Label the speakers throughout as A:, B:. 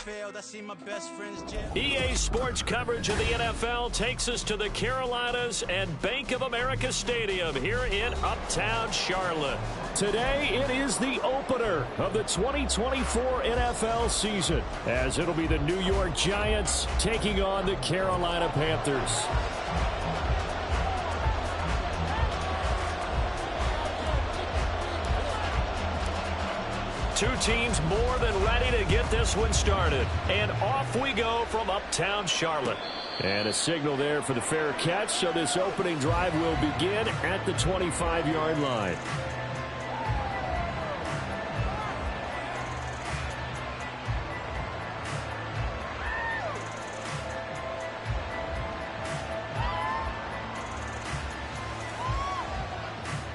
A: failed. I see my best friends jail.
B: EA Sports coverage of the NFL takes us to the Carolinas and Bank of America Stadium here in Uptown Charlotte. Today, it is the opener of the 2024 NFL season, as it'll be the New York Giants taking on the Carolina Panthers. Two teams more than ready to get this one started. And off we go from Uptown Charlotte. And a signal there for the fair catch, so this opening drive will begin at the 25-yard line.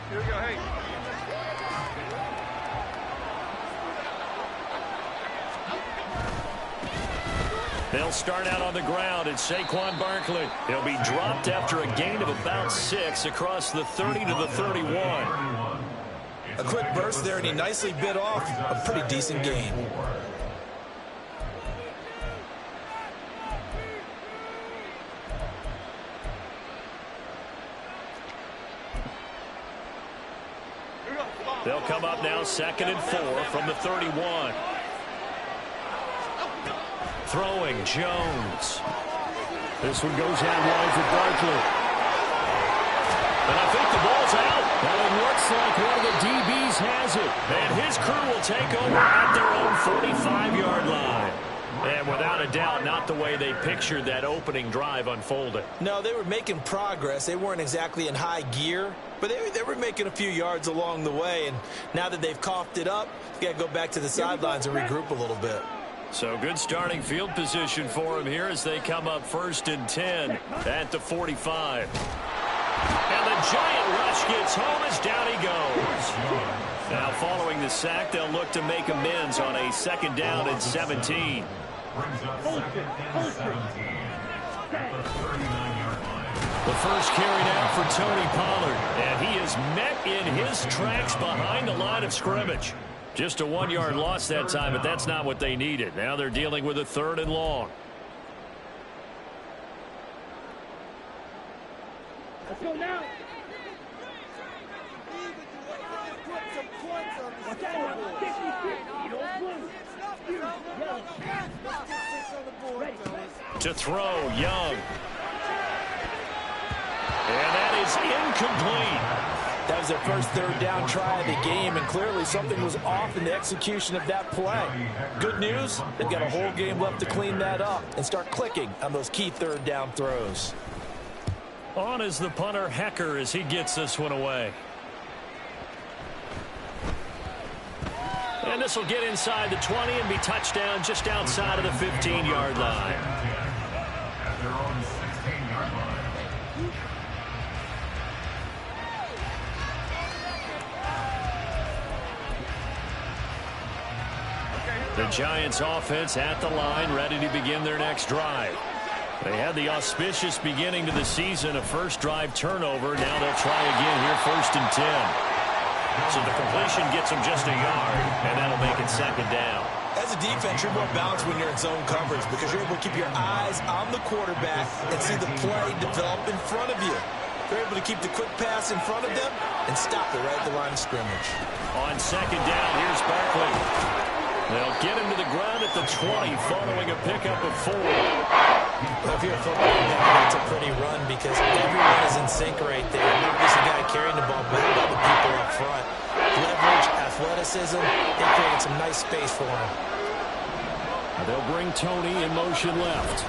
C: Here we go, hey.
B: They'll start out on the ground, and Saquon Barkley. He'll be dropped after a gain of about 6 across the 30 to the 31.
D: A quick burst there, and he nicely bit off a pretty decent gain.
B: They'll come up now 2nd and 4 from the 31. Throwing, Jones. This one goes out wide for Barkley. And I think the ball's out. Well, it looks like one of the DBs has it. And his crew will take over at their own 45-yard line. And without a doubt, not the way they pictured that opening drive unfolding.
D: No, they were making progress. They weren't exactly in high gear, but they were making a few yards along the way. And now that they've coughed it up, you got to go back to the sidelines and regroup a little bit.
B: So good starting field position for him here as they come up 1st and 10 at the 45. And the giant rush gets home as down he goes. Now following the sack, they'll look to make amends on a 2nd down and 17. The first carry now for Tony Pollard, and he is met in his tracks behind the line of scrimmage. Just a 1-yard loss that time, but that's not what they needed. Now they're dealing with a 3rd and long.
E: Let's go now.
B: To throw, Young. And that is incomplete.
D: That was their first 3rd down try of the game, and clearly something was off in the execution of that play. Good news, they've got a whole game left to clean that up and start clicking on those key 3rd down throws.
B: On is the punter, Hecker, as he gets this one away. And this will get inside the 20 and be touchdown just outside of the 15-yard line. The Giants offense at the line, ready to begin their next drive. They had the auspicious beginning to the season, a first drive turnover. Now they'll try again here, 1st and 10. So the completion gets them just a yard, and that'll make it 2nd down.
D: As a defense, you're more balanced when you're in zone coverage because you're able to keep your eyes on the quarterback and see the play develop in front of you. They're able to keep the quick pass in front of them and stop it right at the line of scrimmage.
B: On 2nd down, here's Barkley. They'll get him to the ground at the 20 following a pickup of 4.
D: Well, if you're a football player, it's a pretty run because everyone is in sync right there. Not just the guy carrying the ball, but all the people up front. Leverage, athleticism, they created some nice space for him.
B: They'll bring Tony in motion left.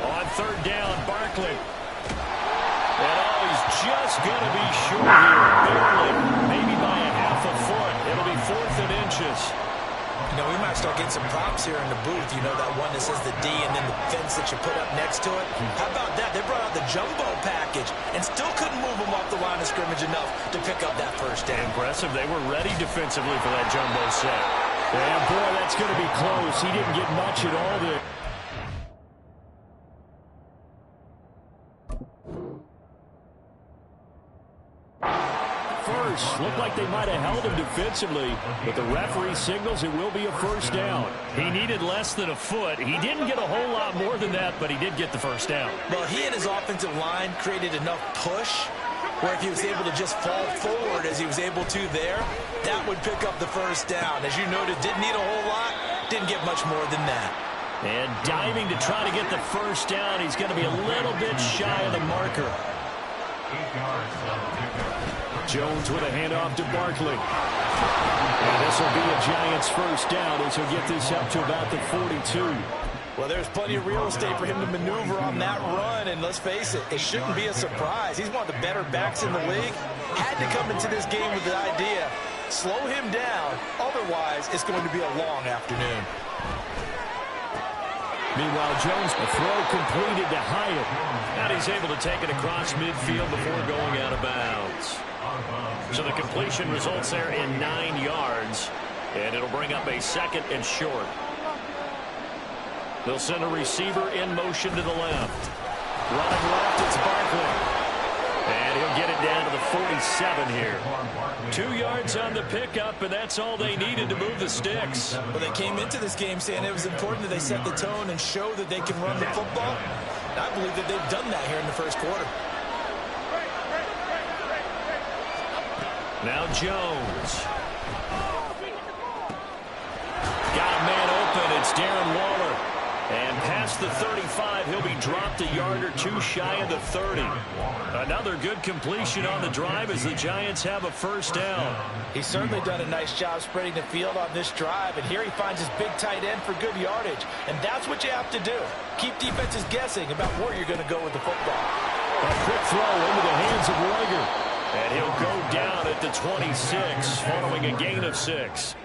B: On 3rd down, Barkley. And he's just going to be short here, barely, maybe by a half a foot. It'll be 4th and inches.
D: You know, we might start getting some props here in the booth. You know, that one that says the D and then the fence that you put up next to it. How about that? They brought out the jumbo package and still couldn't move them off the line of scrimmage enough to pick up that 1st down.
B: Impressive. They were ready defensively for that jumbo set. And boy, that's going to be close. He didn't get much at all there. worse. Looked like they might have held him defensively, but the referee signals it will be a first down.
C: He needed less than a foot. He didn't get a whole lot more than that, but he did get the first down.
D: Well, he and his offensive line created enough push where if he was able to just fall forward as he was able to there, that would pick up the first down. As you noted, didn't need a whole lot, didn't get much more than that.
B: And diving to try to get the first down, he's going to be a little bit shy of the marker. Jones with a handoff to Barkley. And this will be a Giants first down as he'll get this up to about the 42.
D: Well, there's plenty of real estate for him to maneuver on that run, and let's face it, it shouldn't be a surprise. He's one of the better backs in the league. Had to come into this game with the idea, slow him down, otherwise it's going to be a long afternoon.
B: Meanwhile, Jones, a throw completed to Hyatt.
C: And he's able to take it across midfield before going out of bounds. So the completion results there in 9 yards, and it'll bring up a second and short. They'll send a receiver in motion to the left. Running left, it's Barkley. And he'll get it down to the 47 here. 2 yards on the pickup, and that's all they needed to move the sticks.
D: Well, they came into this game saying it was important that they set the tone and show that they can run the football. And I believe that they've done that here in the first quarter.
B: Now Jones. Got a man open. It's Darren Waller. And past the 35, he'll be dropped a yard or two shy of the 30. Another good completion on the drive as the Giants have a first down.
D: He's certainly done a nice job spreading the field on this drive, and here he finds his big tight end for good yardage. And that's what you have to do. Keep defenses guessing about where you're going to go with the football.
B: A quick throw into the hands of Rager. And he'll go down at the 26 following a gain of 6.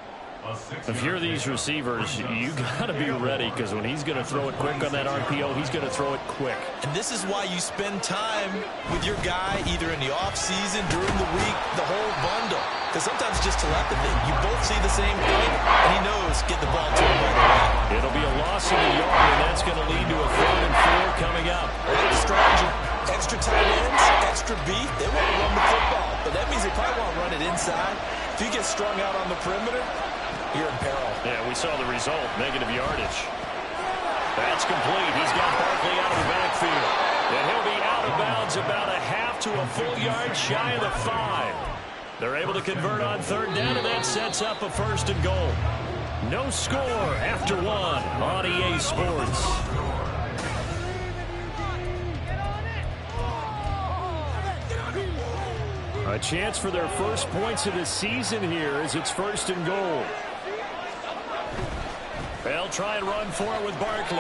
C: If you're these receivers, you got to be ready, because when he's going to throw it quick on that RPO, he's going to throw it quick.
D: And this is why you spend time with your guy either in the offseason, during the week, the whole bundle. Because sometimes it's just telepathy. You both see the same thing, and he knows get the ball to him right away.
B: It'll be a loss of a yard, and that's going to lead to a 3rd and 4 coming up.
D: Well, the strategy, extra tight ends, extra beef, they want to run the football. But that means they probably want to run it inside. If you get strung out on the perimeter, you're in peril.
C: Yeah, we saw the result, negative yardage. That's complete. He's got Barkley out of the backfield. And he'll be out of bounds about a half to a full yard shy of the 5. They're able to convert on 3rd down, and that sets up a 1st and goal. No score after 1 on EA Sports.
B: A chance for their first points of the season here as it's 1st and goal.
C: They'll try and run for it with Barkley.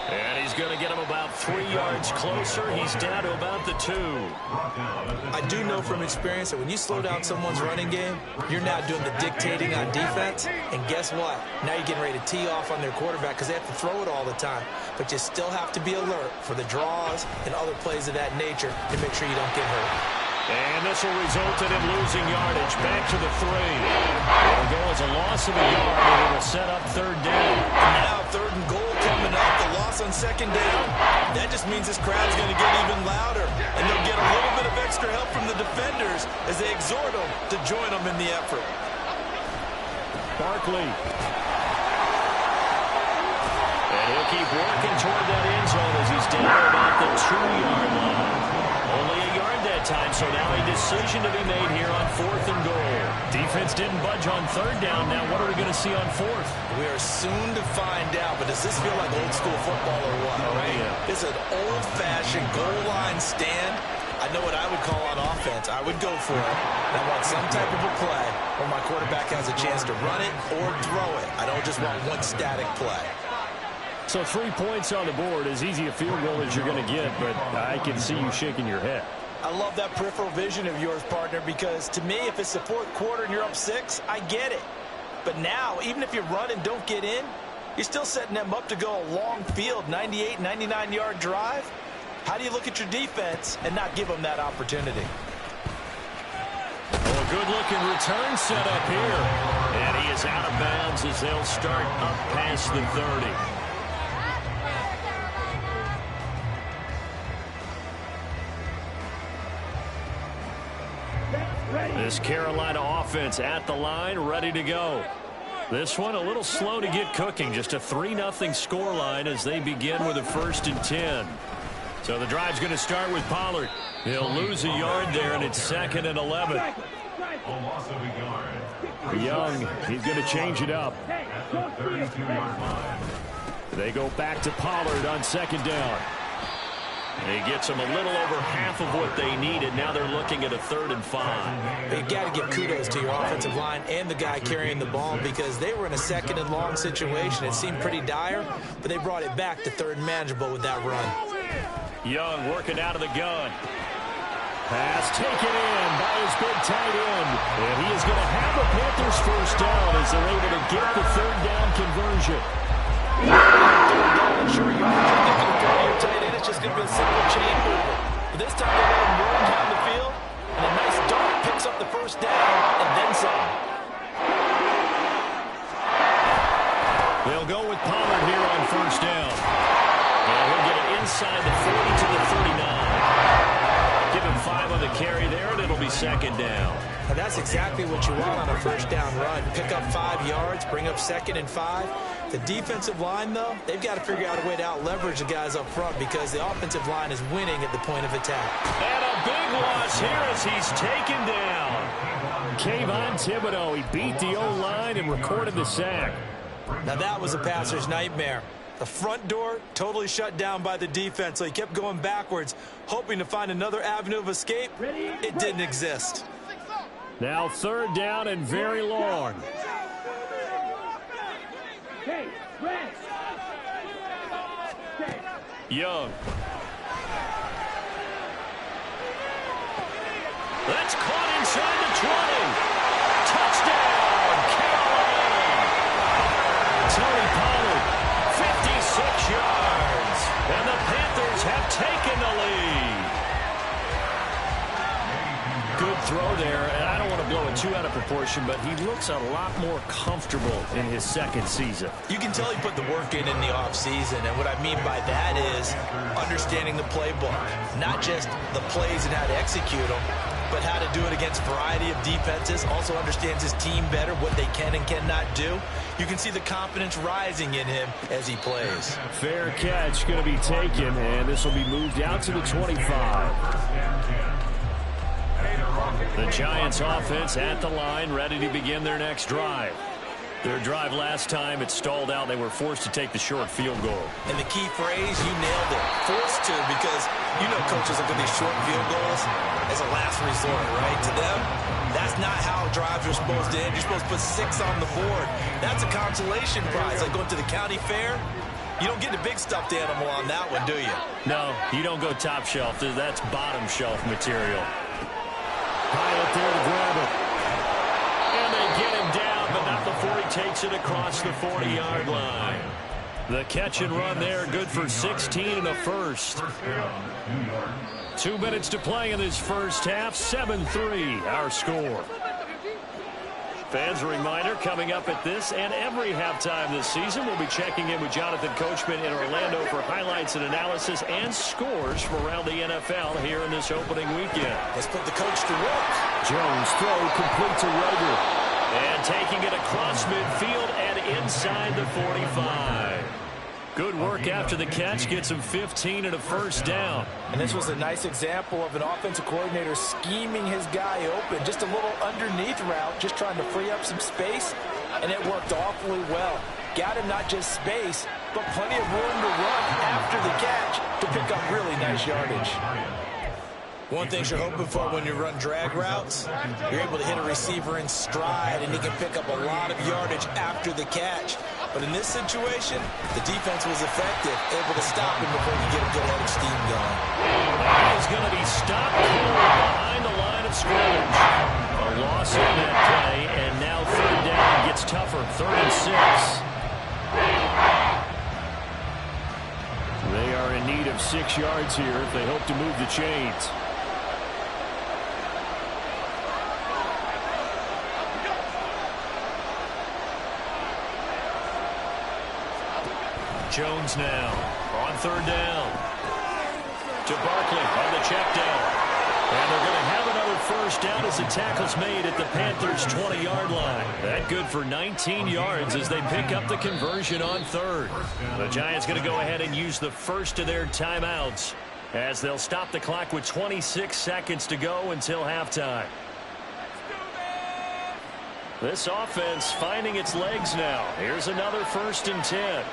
C: And he's going to get him about 3 yards closer. He's down to about the 2.
D: I do know from experience that when you slow down someone's running game, you're now doing the dictating on defense. And guess what? Now you're getting ready to tee off on their quarterback because they have to throw it all the time. But you still have to be alert for the draws and other plays of that nature to make sure you don't get hurt.
C: And this will result in him losing yardage back to the 3. It'll go as a loss of a yard, and it'll set up 3rd down.
D: Now 3rd and goal coming up. The loss on 2nd down. That just means this crowd's going to get even louder. And they'll get a little bit of extra help from the defenders as they exhort them to join them in the effort.
B: Barkley.
C: And he'll keep working toward that end zone as he's down to about the 2-yard line. Only a yard that time, so now a decision to be made here on 4th and goal. Defense didn't budge on 3rd down. Now what are we going to see on 4th?
D: We are soon to find out, but does this feel like old school football or what?
C: Oh, yeah.
D: It's an old-fashioned goal line stand. I know what I would call on offense. I would go for it. I want some type of a play where my quarterback has a chance to run it or throw it. I don't just want one static play.
B: So 3 points on the board, as easy a field goal as you're going to get, but I can see you shaking your head.
D: I love that peripheral vision of yours, partner, because to me, if it's the 4th quarter and you're up 6, I get it. But now, even if you run and don't get in, you're still setting them up to go a long field, 98, 99-yard drive. How do you look at your defense and not give them that opportunity?
C: Oh, a good-looking return set up here. And he is out of bounds as they'll start up past the 30. This Carolina offense at the line, ready to go. This one a little slow to get cooking. Just a 3-0 scoreline as they begin with a 1st and 10. So the drive's going to start with Pollard. He'll lose a yard there, and it's 2nd and 11. Young, he's going to change it up. They go back to Pollard on 2nd down. He gets them a little over half of what they needed. Now they're looking at a 3rd and 5.
D: You got to give kudos to your offensive line and the guy carrying the ball because they were in a 2nd and long situation. It seemed pretty dire, but they brought it back to 3rd and manageable with that run.
C: Young working out of the gun. Pass taken in by his big tight end. And he is going to have the Panthers 1st down as they're able to get the 3rd down conversion.
D: Sure, you're thinking of throwing your tight end. It's just going to be a simple chain mover. But this time they let him run down the field, and a nice dart picks up the 1st down, and then some.
C: They'll go with Pollard here on 1st down. And he'll get it inside the 40 to the 39. Give him 5 on the carry there, and it'll be 2nd down.
D: Well, that's exactly what you want on a 1st down run. Pick up 5 yards, bring up 2nd and 5. The defensive line, though, they've got to figure out a way to out-leverage the guys up front because the offensive line is winning at the point of attack.
C: And a big loss here as he's taken down. Kayvon Thibodeau, he beat the O-line and recorded the sack.
D: Now that was a passer's nightmare. The front door totally shut down by the defense, so he kept going backwards, hoping to find another avenue of escape. It didn't exist.
C: Now 3rd down and very long. Young. That's caught inside the 20. Touchdown, Carolina. Tony Pollard, 56 yards. And the Panthers have taken the lead. Good throw there, and I don't want to blow it too out of proportion, but he looks a lot more comfortable in his 2nd season.
D: You can tell he put the work in the offseason, and what I mean by that is understanding the playbook. Not just the plays and how to execute them, but how to do it against a variety of defenses. Also understands his team better, what they can and cannot do. You can see the confidence rising in him as he plays.
C: Fair catch going to be taken, and this will be moved out to the 25. The Giants offense at the line, ready to begin their next drive. Their drive last time, it stalled out. They were forced to take the short field goal.
D: And the key phrase, you nailed it. Forced to, because you know coaches look at these short field goals as a last resort, right? To them, that's not how drives are supposed to end. You're supposed to put 6 on the board. That's a consolation prize, like going to the county fair. You don't get the big stuffed animal on that one, do you?
C: No, you don't go top shelf. That's bottom shelf material. Pilot there to grab it. And they get him down, but not before he takes it across the 40-yard line. The catch and run there, good for 16 and a 1st. 2 minutes to play in this 1st half, 7-3 our score. Fans, a reminder, coming up at this and every halftime this season, we'll be checking in with Jonathan Coachman in Orlando for highlights and analysis and scores from around the NFL here in this opening weekend.
D: Let's put the coach to work.
C: Jones throw complete to Rager. And taking it across midfield and inside the 45. Good work after the catch, gets him 15 and a 1st down.
D: And this was a nice example of an offensive coordinator scheming his guy open. Just a little underneath route, just trying to free up some space, and it worked awfully well. Got him not just space, but plenty of room to run after the catch to pick up really nice yardage. One thing you're hoping for when you run drag routes, you're able to hit a receiver in stride, and he can pick up a lot of yardage after the catch. But in this situation, the defense was effective, able to stop him before he get a good head of steam going.
C: He's going to be stopped behind the line of scrimmage. A loss in that play, and now 3rd down gets tougher, 3rd and 6. They are in need of 6 yards here if they hope to move the chains. Jones now on 3rd down. To Barkley on the check down. And they're going to have another first down as the tackle's made at the Panthers' 20-yard line. That good for 19 yards as they pick up the conversion on third. The Giants going to go ahead and use the first of their timeouts as they'll stop the clock with 26 seconds to go until halftime. This offense finding its legs now. Here's another 1st and 10.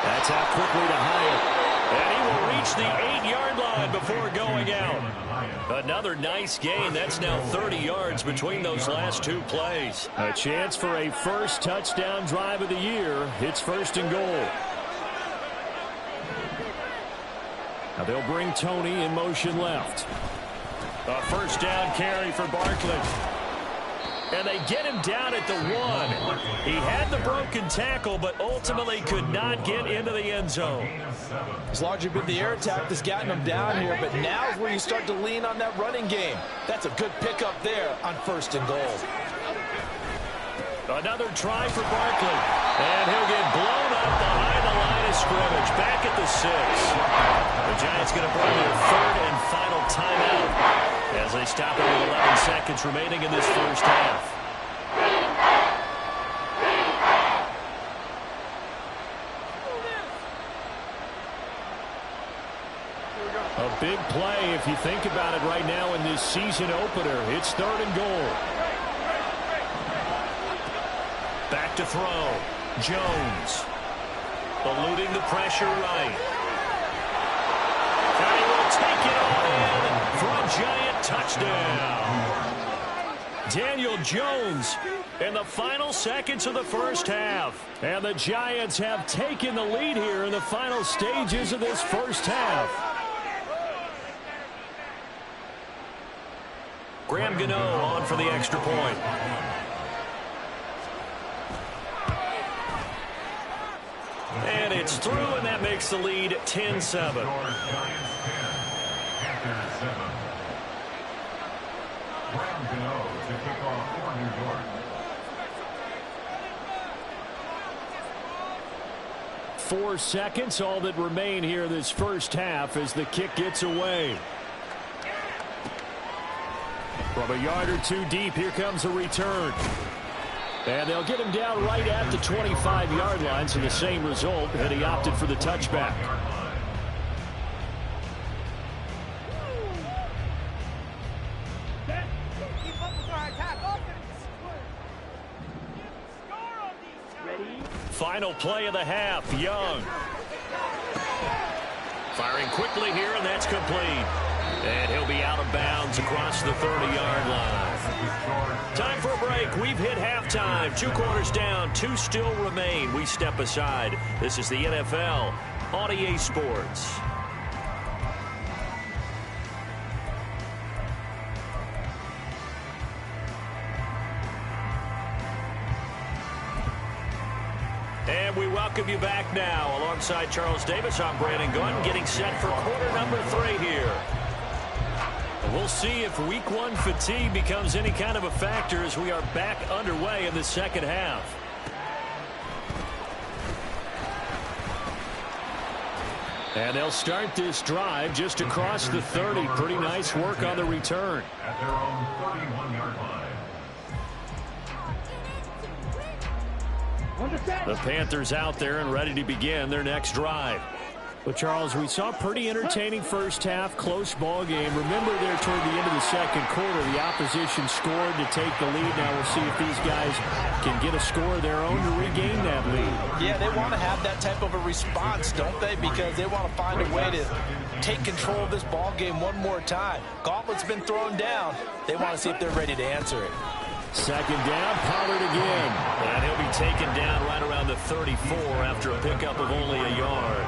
C: That's out quickly to Hyatt. And he will reach the 8-yard line before going out. Another nice gain. That's now 30 yards between those last 2 plays.
B: A chance for a first touchdown drive of the year. It's 1st and goal. Now they'll bring Tony in motion left.
C: A first down carry for Barkley. And they get him down at the 1. He had the broken tackle, but ultimately could not get into the end zone.
D: It's largely been the air attack that's gotten him down here, but now is where you start to lean on that running game. That's a good pickup there on 1st and goal.
C: Another try for Barkley. And he'll get blown up behind the line of scrimmage. Back at the 6. The Giants going to bring their 3rd and final timeout as they stop it with 11 seconds remaining in this first half.
B: A big play if you think about it right now in this season opener. It's 3rd and goal.
C: Back to throw. Jones. Eluding the pressure right. And he will take it all in for a giant touchdown. Daniel Jones in the final seconds of the first half.
B: And the Giants have taken the lead here in the final stages of this first half.
C: Graham Gano on for the extra point. And it's through, and that makes the lead 10-7.
B: Four seconds, all that remain here this first half as the kick gets away. From a yard or 2 deep, here comes a return. And they'll get him down right at the 25-yard line, so the same result, and he opted for the touchback.
C: Final play of the half, Young. Firing quickly here, and that's complete. And he'll be out of bounds across the 30-yard line. Time for a break. We've hit halftime. 2 quarters down. 2 still remain. We step aside. This is the NFL on EA Sports. And we welcome you back now. Alongside Charles Davis, I'm Brandon Gunn, getting set for quarter number 3 here. We'll see if week 1 fatigue becomes any kind of a factor as we are back underway in the second half.
B: And they'll start this drive just across the 30. Pretty nice work on the return.
E: At their own 31-yard line.
B: The Panthers out there and ready to begin their next drive. But, Charles, we saw a pretty entertaining first half, close ball game. Remember there toward the end of the second quarter, the opposition scored to take the lead. Now we'll see if these guys can get a score of their own to regain that lead.
D: Yeah, they want to have that type of a response, don't they? Because they want to find a way to take control of this ball game one more time. Gauntlet's been thrown down. They want to see if they're ready to answer it.
B: Second down, Pollard again.
C: And he'll be taken down right around the 34 after a pickup of only a yard.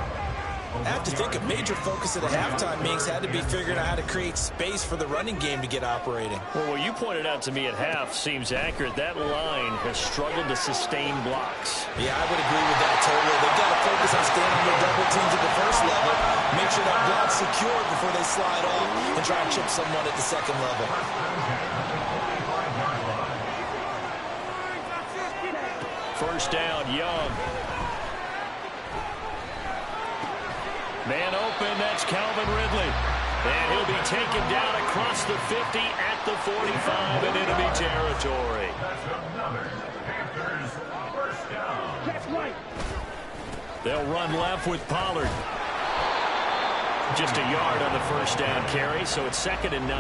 D: I have to think a major focus at the halftime meetings had to be figuring out how to create space for the running game to get operating.
C: Well, what you pointed out to me at half seems accurate. That line has struggled to sustain blocks.
D: Yeah, I would agree with that totally. They've got to focus on staying on their double teams at the first level, make sure that block's secured before they slide off and try and chip someone at the second level.
C: First down, Young. Man open, that's Calvin Ridley. And he'll be taken down across the 50 at the 45 in enemy territory.
E: Panthers, first down.
C: They'll run left with Pollard. Just a yard on the first down carry, so it's 2nd and 9.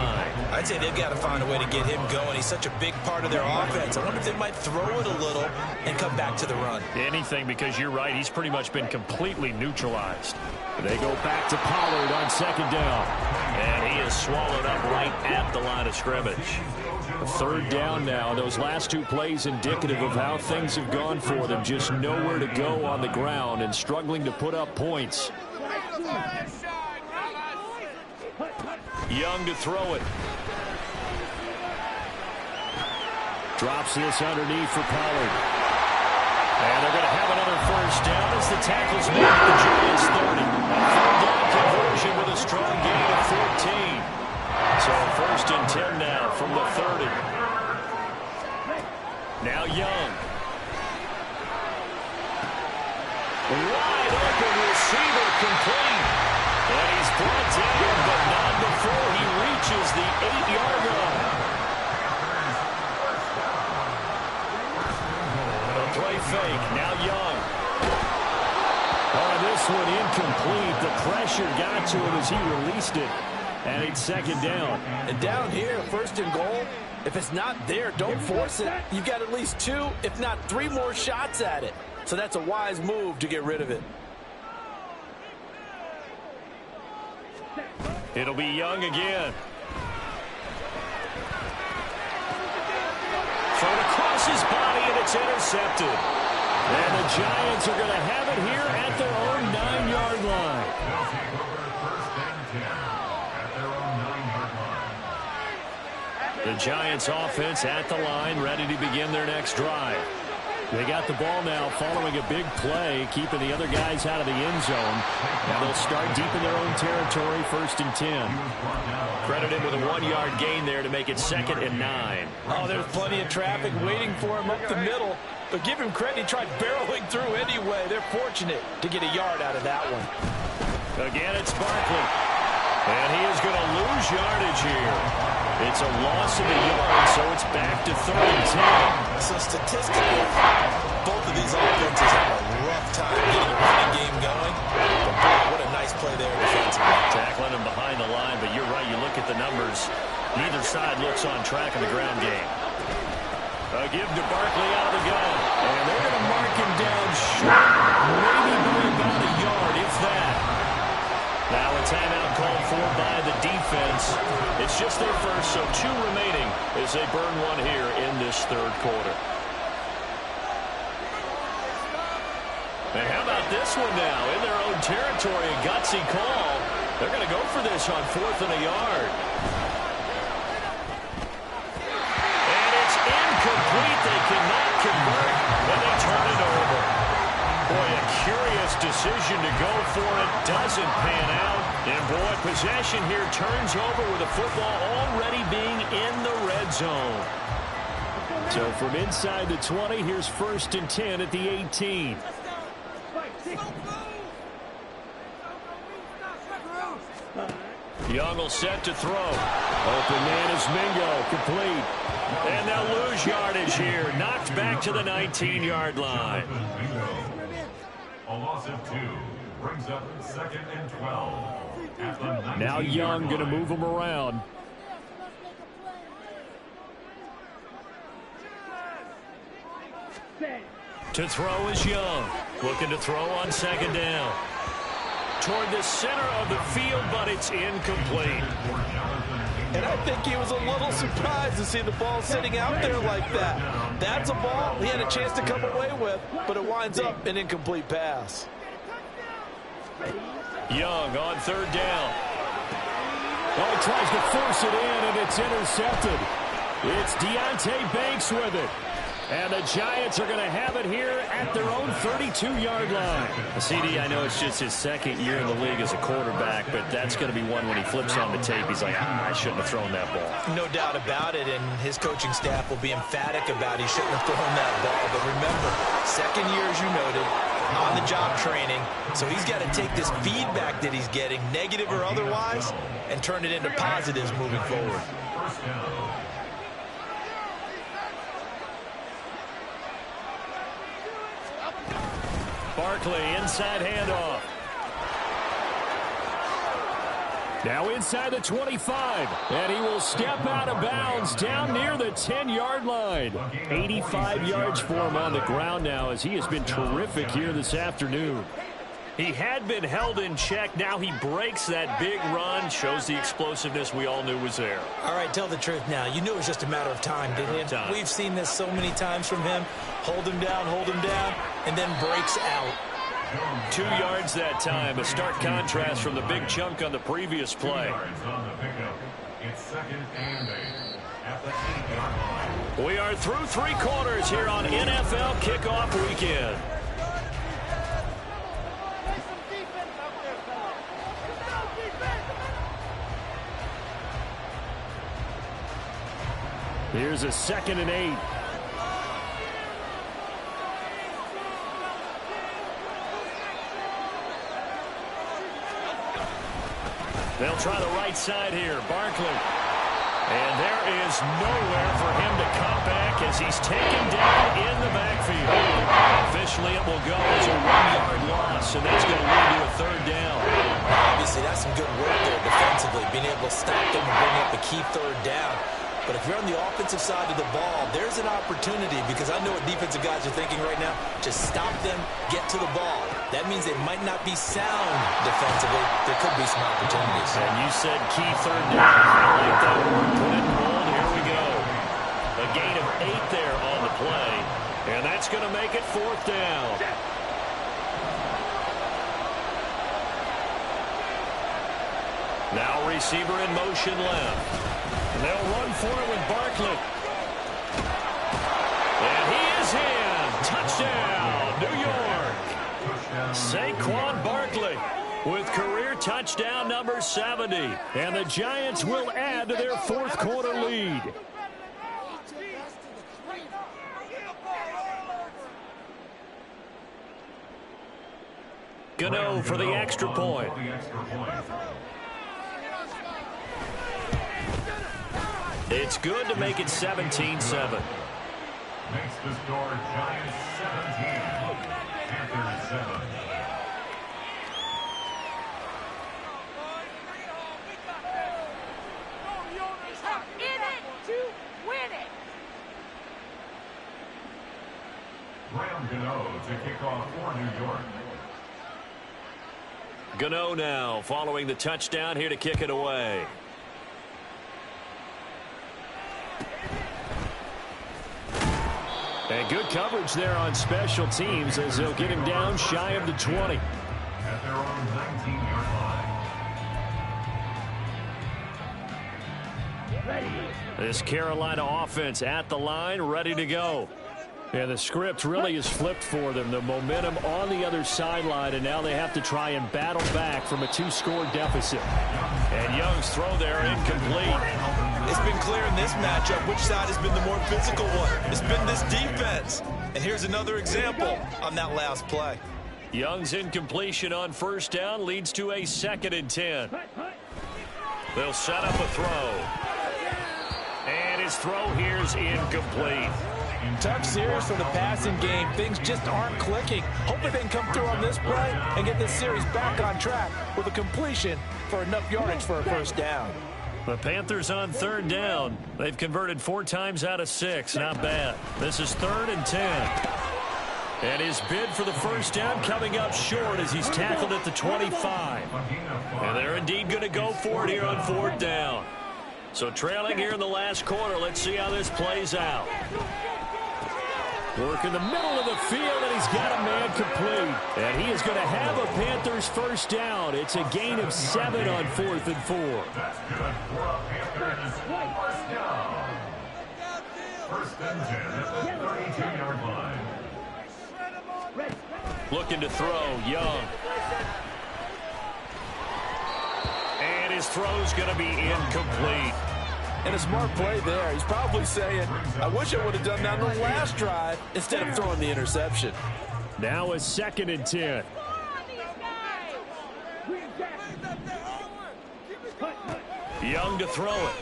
D: I'd say they've got to find a way to get him going. He's such a big part of their offense. I wonder if they might throw it a little and come back to the run.
C: Anything, because you're right, he's pretty much been completely neutralized. They go back to Pollard on 2nd down. And he is swallowed up right at the line of scrimmage. 3rd down now. Those last 2 plays indicative of how things have gone for them. Just nowhere to go on the ground and struggling to put up points.
B: Young to throw it. Drops this underneath for Pollard. And they're going to have another first down as the tackle's made at the Giants 30. A 3rd down conversion with a strong gain of 14. So 1st and 10 now from the 30. Now Young. Wide open receiver complete. And he's brought down, but not before he reaches the 8-yard line. A play fake. Now Young. Oh, this one incomplete. The pressure got to him as he released it. And it's 2nd down.
D: And down here, 1st and goal, if it's not there, don't force it. You've got at least 2, if not 3 more shots at it. So that's a wise move to get rid of it.
C: It'll be Young again. Thrown across his body, and it's intercepted. And the Giants are going to have it here at their own 9-yard line.
E: They'll take over 1st and 10 at their own 9-yard line.
C: The Giants offense at the line, ready to begin their next drive.
B: They got the ball now following a big play, keeping the other guys out of the end zone. Now they'll start deep in their own territory, 1st and 10.
C: Credited with a 1-yard gain there to make it 2nd and 9.
D: Oh, there's plenty of traffic waiting for him up the middle. But give him credit, he tried barreling through anyway. They're fortunate to get a yard out of that one.
C: Again, it's Barkley. And he is going to lose yardage here. It's a loss of a yard, so it's back to 3rd and 10.
D: So statistically, both of these offenses have a rough time getting a running game going. But boy, what a nice play there defensively.
C: Tackling him behind the line, but you're right, you look at the numbers. Neither side looks on track in the ground game. A give to Barkley out of the gun. And they're going to mark him down short. Maybe by about a yard, if that. Now a timeout called for by the defense. It's just their first, so 2 remaining as they burn one here in this 3rd quarter. And how about this one now? In their own territory, a gutsy call. They're going to go for this on 4th and a yard. And it's incomplete. They cannot convert, and they turn it over. Boy, a curious decision to go for it. Doesn't pan out. And boy, possession here turns over with the football already being in the red zone.
B: So from inside the 20, here's 1st and 10 at the 18.
C: Young will set to throw.
B: Open man is Mingo, complete.
C: And they'll lose yardage here. Knocked back to the 19-yard line.
E: A loss of 2 brings up 2nd and 12. At the 19-yard
B: Now Young going to
E: line.
B: move him around.
C: To throw is Young. Looking to throw on 2nd down. Toward the center of the field, but it's incomplete.
D: And I think he was a little surprised to see the ball sitting out there like that. That's a ball he had a chance to come away with, but it winds up an incomplete pass.
C: Young on 3rd down.
B: Oh, he tries to force it in, and it's intercepted. It's Deonte Banks with it. And the Giants are going to have it here at their own 32-yard line.
C: CD, I know it's just his second year in the league as a quarterback, but that's going to be one when he flips on the tape. He's like, I shouldn't have thrown that ball.
D: No doubt about it, and his coaching staff will be emphatic about he shouldn't have thrown that ball. But remember, second year, as you noted, on-the-job training, so he's got to take this feedback that he's getting, negative or otherwise, and turn it into positives moving forward.
E: First down.
B: Barkley, inside handoff. Now inside the 25, and he will step out of bounds down near the 10-yard line. 85 yards for him on the ground now as he has been terrific here this afternoon.
C: He had been held in check. Now he breaks that big run, shows the explosiveness we all knew was there.
D: All right, tell the truth now. You knew it was just a matter of time, didn't you? We've seen this so many times from him. Hold him down, and then breaks out.
C: 2 yards that time. A stark contrast from the big chunk on the previous play.
E: It's second and 8 at the 8-yard line.
C: We are through 3 quarters here on NFL Kickoff Weekend.
B: Here's a 2nd and 8. They'll try the right side here. Barkley. And there is nowhere for him to come back as he's taken down in the backfield. Officially, it will go as a 1-yard loss, and that's going to lead to a 3rd down.
D: Obviously, that's some good work there defensively, being able to stop them and bring up the key 3rd down. But if you're on the offensive side of the ball, there's an opportunity because I know what defensive guys are thinking right now. Just stop them, get to the ball. That means they might not be sound defensively. There could be some opportunities.
C: And you said key 3rd down. I like that word. Put it in bold. Here we go. A gain of 8 there on the play. And that's going to make it 4th down. Now receiver in motion left. And they'll run for it with Barkley. And he is in. Touchdown, New York. Saquon Barkley with career touchdown number 70. And the Giants will add to their 4th quarter lead. Gano for the extra point. It's good to make it 17-7.
E: Makes the score Giants 17, Panthers 7.
F: In it to win it.
E: Graham Gano to kick off for New York.
C: Gano now following the touchdown here to kick it away. And good coverage there on special teams as they'll get him down shy of the 20.
E: At their own 19-yard line.
C: This Carolina offense at the line, ready to go. And the script really is flipped for them. The momentum on the other sideline, and now they have to try and battle back from a 2-score deficit. And Young's throw there incomplete.
D: It's been clear in this matchup which side has been the more physical one. It's been this defense. And here's another example on that last play.
C: Young's incompletion on 1st down leads to a 2nd and 10. They'll set up a throw. And his throw here's incomplete.
D: Tough series for the passing game. Things just aren't clicking. Hoping they can come through on this play and get this series back on track with a completion for enough yardage for a 1st down.
C: The Panthers on 3rd down. They've converted 4 times out of 6. Not bad. This is 3rd and 10. And his bid for the 1st down coming up short as he's tackled at the 25. And they're indeed going to go for it here on 4th down. So trailing here in the last quarter. Let's see how this plays out. Work in the middle of the field, and he's got a man complete. And he is going to have a Panthers 1st down. It's a gain of 7 on 4th and 4.
E: That's good for a Panthers 1st down. First and 10 at the 32-yard line.
C: Looking to throw, Young. And his throw's going to be incomplete.
D: And a smart play there. He's probably saying, I wish I would have done that on the last drive instead of throwing the interception.
B: Now a 2nd and 10.
C: Young to throw it.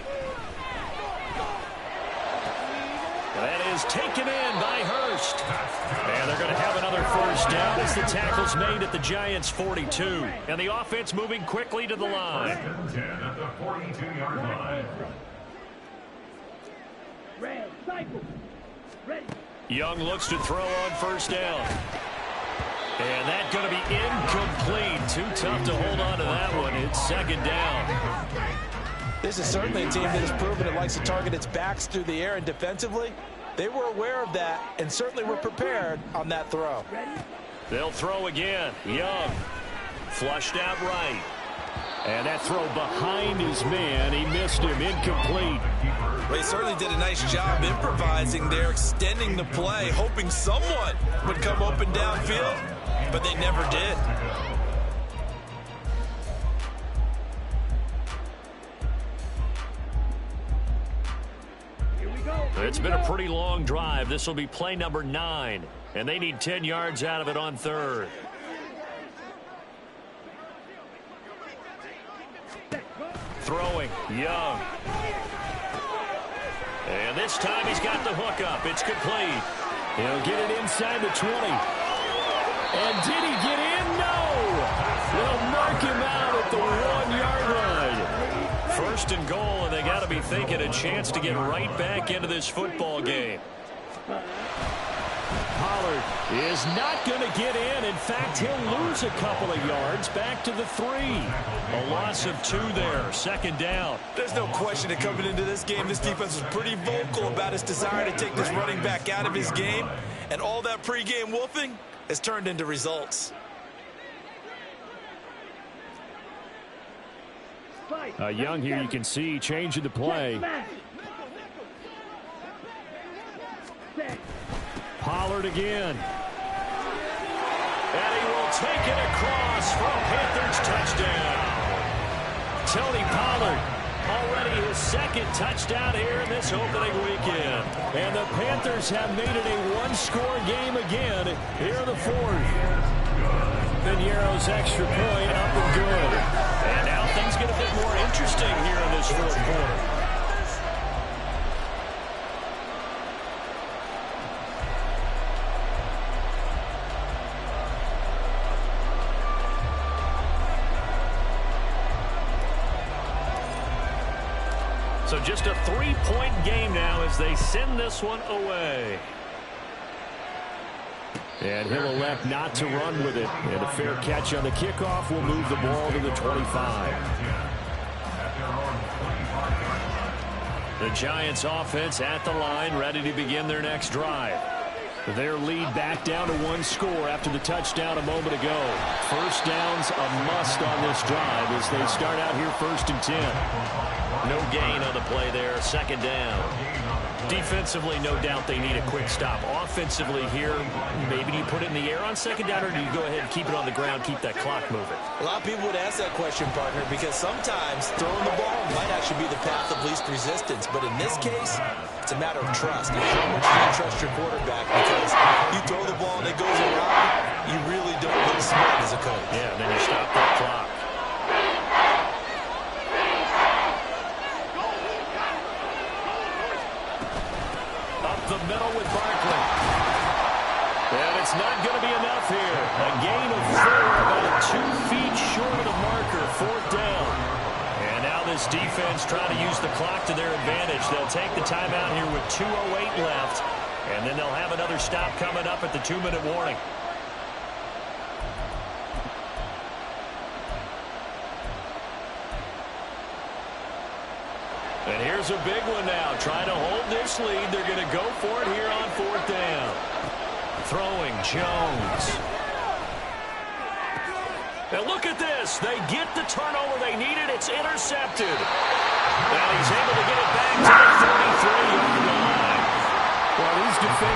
C: That is taken in by Hurst. And they're going to have another first down as the tackle's made at the Giants' 42. And the offense moving quickly to the line.
E: First and 10 at the 42-yard line.
C: Young looks to throw on first down. And that's going to be incomplete. Too tough to hold on to that one. It's 2nd down.
D: This is certainly a team that has proven it likes to target its backs through the air, and defensively, they were aware of that and certainly were prepared on that throw.
C: They'll throw again. Young flushed out right. And that throw behind his man. He missed him. Incomplete.
D: Well, he certainly did a nice job improvising there, extending the play, hoping someone would come open downfield, but they never did.
C: It's been a pretty long drive. This will be play number 9, and they need 10 yards out of it on 3rd. Throwing, Young. And this time he's got the hook up. It's complete.
B: He'll get it inside the 20. And did he get in? No! They'll mark him out at the 1-yard line.
C: First and goal, and they got to be thinking a chance to get right back into this football game.
B: Pollard is not going to get in. In fact, he'll lose a couple of yards back to the 3.
C: A loss of 2 there. 2nd down.
D: There's no question that coming into this game, this defense was pretty vocal about its desire to take this running back out of his game, and all that pregame wolfing has turned into results.
B: Young here, you can see, changing the play. Pollard again.
C: And he will take it across for a Panthers touchdown. Tony Pollard, already his 2nd touchdown here in this opening weekend.
B: And the Panthers have made it a 1-score game again here in the 4th. Piñeiro's extra point up and good.
C: And now things get a bit more interesting here in this 4th quarter. So just a 3-point game now as they send this one away.
B: And he'll elect not to run with it. And a fair catch on the kickoff will move the ball to the 25.
C: The Giants offense at the line, ready to begin their next drive.
B: Their lead back down to 1 score after the touchdown a moment ago. First down's a must on this drive as they start out here 1st and 10.
C: No gain on the play there. 2nd down. Defensively, no doubt they need a quick stop. Offensively here, maybe do you put it in the air on 2nd down, or do you go ahead and keep it on the ground, keep that clock moving?
D: A lot of people would ask that question, partner, because sometimes throwing the ball might actually be the path of least resistance. But in this case, it's a matter of trust. And how much do you trust your quarterback? Because you throw the ball and it goes around, you really don't look smart as a coach.
C: Yeah, and then you stop that clock.
B: The middle with Barkley. And it's not going to be enough here. A gain of 4, about 2 feet short of the marker. 4th down.
C: And now this defense trying to use the clock to their advantage. They'll take the timeout here with 2:08 left. And then they'll have another stop coming up at the 2-minute warning. And here's a big one now. Trying to hold this lead. They're going to go for it here on 4th down. Throwing, Jones. And look at this. They get the turnover they needed. It's intercepted. And he's able to get it back to the 33-yard line.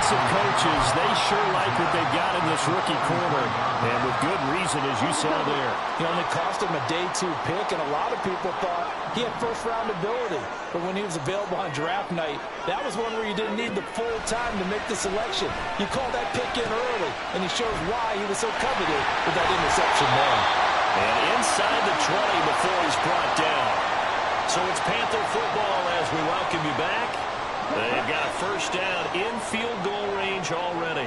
B: defensive coaches, they sure like what they've got in this rookie corner, and with good reason, as you saw there.
D: He only cost him a day 2 pick, and a lot of people thought he had first-round ability. But when he was available on draft night, that was one where you didn't need the full time to make the selection. You called that pick in early, and he shows why he was so coveted with that interception there.
C: And inside the 20 before he's brought down. So it's Panther football as we welcome you back. They've got a first down in field goal range already.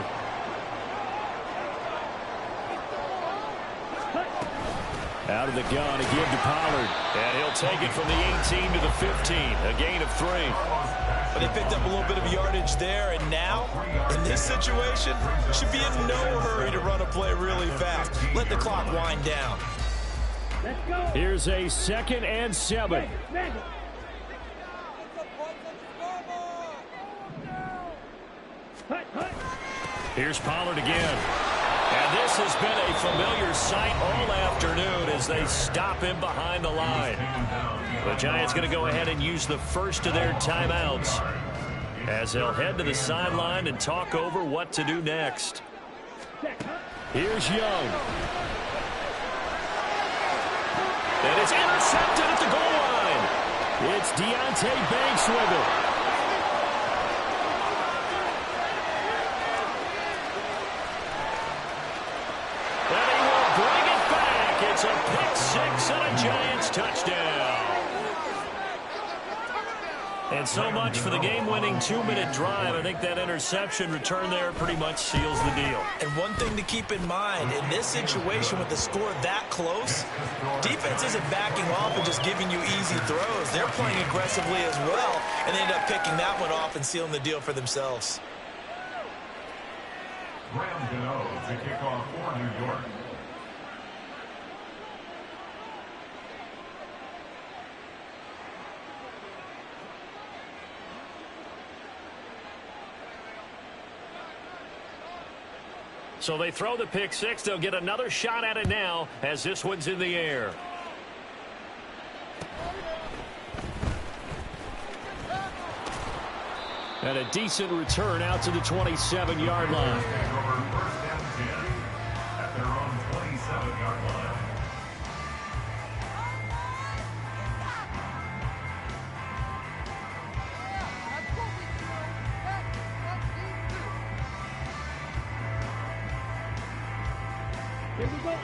B: Out of the gun, a give to Pollard.
C: And he'll take it from the 18 to the 15, a gain of 3.
D: But they picked up a little bit of yardage there, and now, in this situation, should be in no hurry to run a play really fast. Let the clock wind down.
B: Here's a 2nd and 7.
C: Here's Pollard again. And this has been a familiar sight all afternoon as they stop him behind the line. The Giants going to go ahead and use the first of their timeouts as they'll head to the sideline and talk over what to do next.
B: Here's Young.
C: And it's intercepted at the goal line.
B: It's Deontay Banks with it.
C: It's a pick 6 and a Giants touchdown. And so much for the game-winning 2-minute drive. I think that interception return there pretty much seals the deal.
D: And one thing to keep in mind, in this situation with the score that close, defense isn't backing off and just giving you easy throws. They're playing aggressively as well, and they end up picking that one off and sealing the deal for themselves.
E: Graham Gano to kick off for New York.
C: So they throw the pick 6. They'll get another shot at it now as this one's in the air.
B: And a decent return out to the 27-yard line.
E: First down 10 at their own 27-yard line.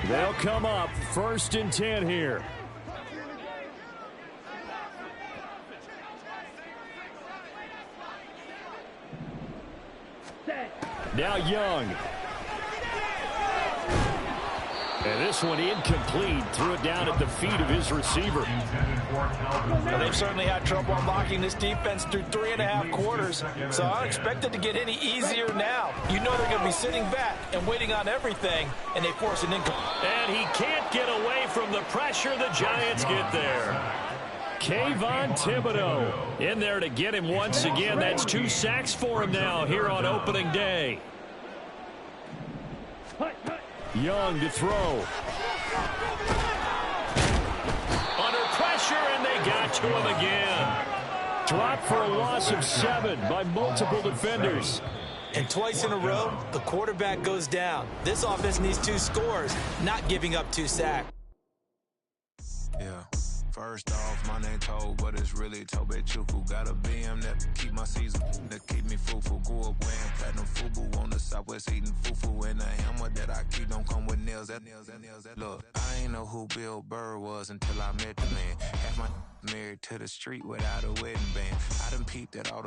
B: They'll come up 1st and 10 here. Now Young. And this one incomplete. Threw it down at the feet of his receiver.
D: Well, they've certainly had trouble unlocking this defense through 3.5 quarters, so I don't expect it to get any easier now. You know they're going to be sitting back and waiting on everything, and they force an incomplete.
C: And he can't get away from the pressure. The Giants get there.
B: Kayvon Thibodeau
C: In there to get him once again. That's 2 sacks for him now here on opening day.
B: Young to throw.
C: Under pressure, and they got to him again.
B: Dropped for a loss of 7 by multiple defenders.
D: And twice in a row, the quarterback goes down. This offense needs 2 scores, not giving up 2 sacks.
G: Yeah. First off, my name Toad, but it's really Tobe Chuku. Got a BM that keep my season, that keep me fufu. Grew up wearing platinum fubu on the southwest eating fufu. And a hammer that I keep don't come with nails. Look, I ain't know who Bill Burr was until I met the man. Half my married to the street without a wedding band. I done peeped at all the